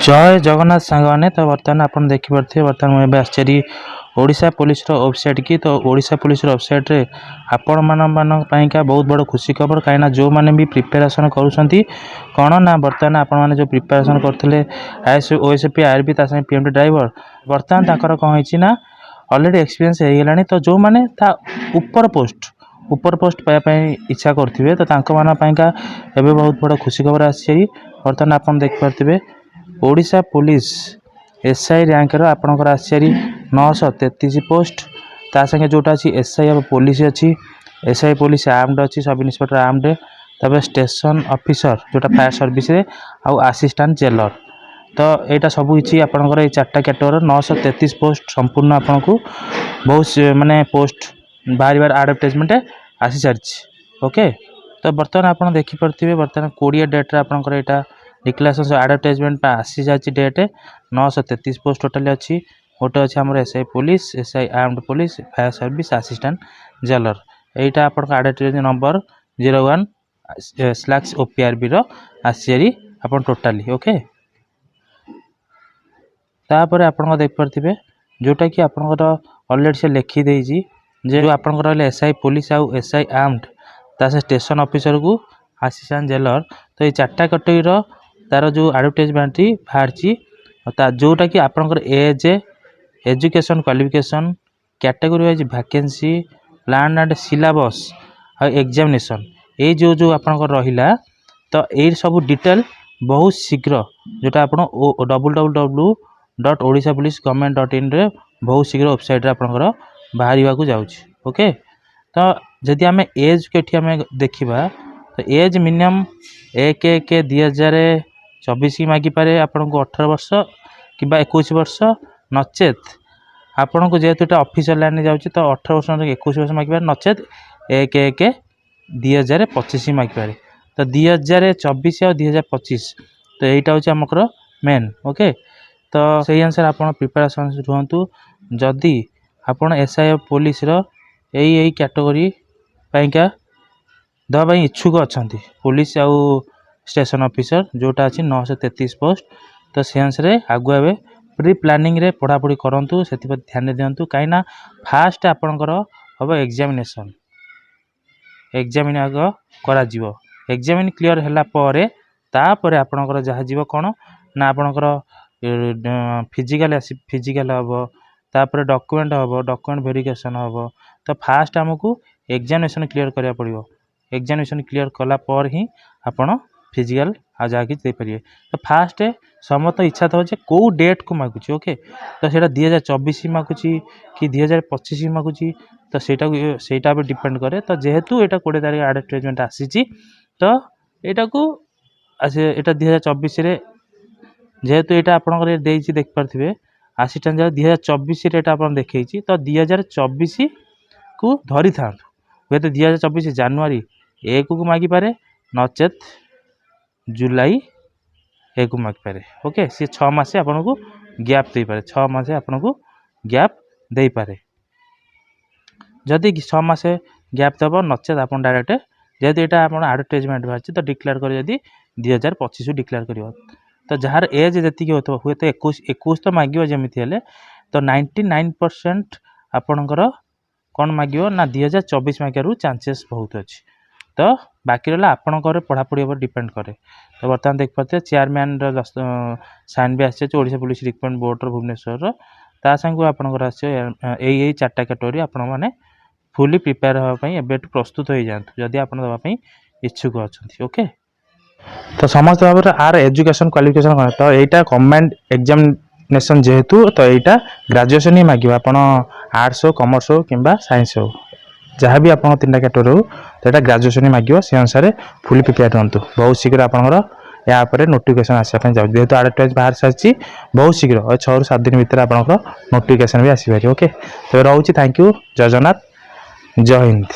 जय जगन्नाथ सांग मैंने तो बर्तमान आप देखिपे बर्तमान मुझे आश्चर्य ओडिशा पुलिस वेबसाइट की तो ओडिशा पुलिस वेबसाइट रे आपण मानका बहुत बड़ खुशी खबर कहीं जो मैंने भी प्रिपेरेसन कौन ना बर्तमान आपण मैंने जो प्रिपेरेसन करते ओएसपी आरबी पीएमटी ड्राइवर बर्तमान ताकर कौन होना अलरेडी एक्सपीरियंस हो गलानी तो जो मैंने ऊपर पोस्ट पाइबापी इच्छा करेंगे तो मानका एवं बहुत बड़ खुशी खबर आसी बर्तमान आप देखिपे ओडिशा पुलिस एसआई रैंक आपंकर आश्चर्य 933 पोस्ट ता संगे जोटा अच्छी एसआई अब पुलिस अच्छी एसआई पुलिस आर्म्ड अच्छी सब इन्स्पेक्टर आर्म्ड तब स्टेशन ऑफिसर जोटा फायर सर्विस आउ असिस्टेंट जेलर तो यहाँ सब किसी आपंकर ये 4टा कैटेगोरी 933 पोस्ट संपूर्ण आपन को बहुत माने पोस्ट बार एडवर्टाइजमेंट आसी सारी ओके। तो बर्तमान आप देखिपे बर्तमान 20 डेट्रे आपंकर यहाँ डिक्लेरेशन एडवर्टाइजमेंट आसी जाए डेट 933 पोस्ट टोटाली अच्छी गोटे अच्छे आम SI police SI armed police fire service assistant jailer यहाँ आप एडवर्टाइजमेंट नंबर 01/OPRB आसी आप टोटाली ओके। तापर आप देखिपे जोटा कि आपंकर अलरेडी से लिखिदे जो आपंकर एसआई पुलिस आउ एसआई आर्म्ड तासे स्टेशन ऑफिसर को असिस्टेंट जेलर तो ये 4टा कैटेगोरी तार जो एडवर्टाइजमेंट बाहर जोटा कि आपंकर age education qualification category wise vacancy plan and syllabus और एग्जामिनेशन ये जो आपंकर रहा तो ये सब डिटेल बहुत शीघ्र जोटा आप www.odishapolice.government.in रे बहुत शीघ्र वेबसाइट आपंकर बाहर जाऊँगी ओके। तो जदि आम एज के देखा तो एज मिनिमम 1/1/2024 की मागिपारे आपन को 18 वर्ष कि 21 वर्ष नचेत आपन को जेहेतु ये ऑफिसर लाइन जाऊँगी तो 18 वर्ष 21 वर्ष मागिपारे नचेत 1/1/2025 मागिपारे तो 2024 और 2025 तो यहाँ हूँ आमकर मेन ओके। तो सही अनुसार आप प्रिपेरेसन रुहतु जदि आपन एसआई पुलिस यही कैटेगोरी पाइका दवाई इच्छुक अच्छा पुलिस आउ स्टेशन ऑफिसर जोटा अच्छी 933 पोस्ट तो से अनुसार आगुआ प्री प्लानिंग रे पढ़ापढ़ी करूँ से ध्यान दिंतु कहीं फास्ट आपणकर हम एग्जामिन आग कर एग्जामिन क्लीयर है तापर आपणकर जहाँ जीव कौन ना आपणकर फिजिकल हम तापर डॉक्यूमेंट हम डॉक्यूमेंट वेरिफिकेशन हम तो फास्ट आमको एग्जामिनेशन क्लीयर करा पड़ो एग्जामिनेशन क्लीयर कला पर ही आपड़ फिजिकल आ जहाँकि देपारे तो फास्ट समस्त इच्छा था कौ डेट को मागुची ओके तो सीटा 2024 मागुची कि 2025 मागुची तो सहीटा भी डिपेंड करे तो जेहेतु यहाँ 20 तारीख एडवर्टाइजमेंट आसी तो यहाँ को यहाँ 2024 जेहेतु यहाँ आपंकर देखिपे असिस्टेंट 2024 आप देखी तो 2024 को धरी था हूँ 2024 जनवरी 1 को मागिपारे नचेत जुलाई 1 को मागिपारे ओके सी 6 मास आपन को गैप दे पारे 6 मास आपन को गैप दे पारे जदि 6 मास गैप दब नचेत आप डायरेक्ट जेहेतु यहाँ आप एडवर्टाइजमेंट बाहर तो डिक्लेयर कर जदि 2025 डिक्लेयर कर तो जार एज जी होता हुए तो 21 तो मांग जमी तो 99% आपणकर कौन मांग ना 2024 मागार चांसेस बहुत अच्छी तो बाकी रहा आपंकर पढ़ापढ़ी पर डिपेंड करे। तो बर्तमान देख पाते चेयरमैन साइन भी आसी Odisha police recruitment board Bhubaneswar ता संग आपंकर यही 4टा कैटेगोरी आपण मैंने फुली प्रिपेयर होगापी एबेठू प्रस्तुत हो जातु जदि आप देवाई इच्छुक अच्छा ओके। तो समस्त भाव आर एजुकेशन क्वालिफिकेशन कौन तो यहाँ गवर्नमेंट एग्जामिनेशन जेहेतु तो यहाँ ग्रेजुएशन ही मांग आप आर्ट्स हो कमर्स हो कि साइंस हो जहाँ भी आप 3टा कैटेगोरी हो तो यहाँ ग्रेजुएशन ही मांग से अनुसार फुली प्रिपेयर रुहतु बहुत शीघ्र आपंकर यहाँ नोटिफिकेशन आसापी जाऊँ जेहेतु एडवर्टाइज बाहर सारी बहुत शीघ्र 6 ରୁ 7 दिन भितर आपंकर नोटिफिकेशन भी आसपारे ओके। तो रोचे थैंक यू जय जगन्नाथ जय हिंद।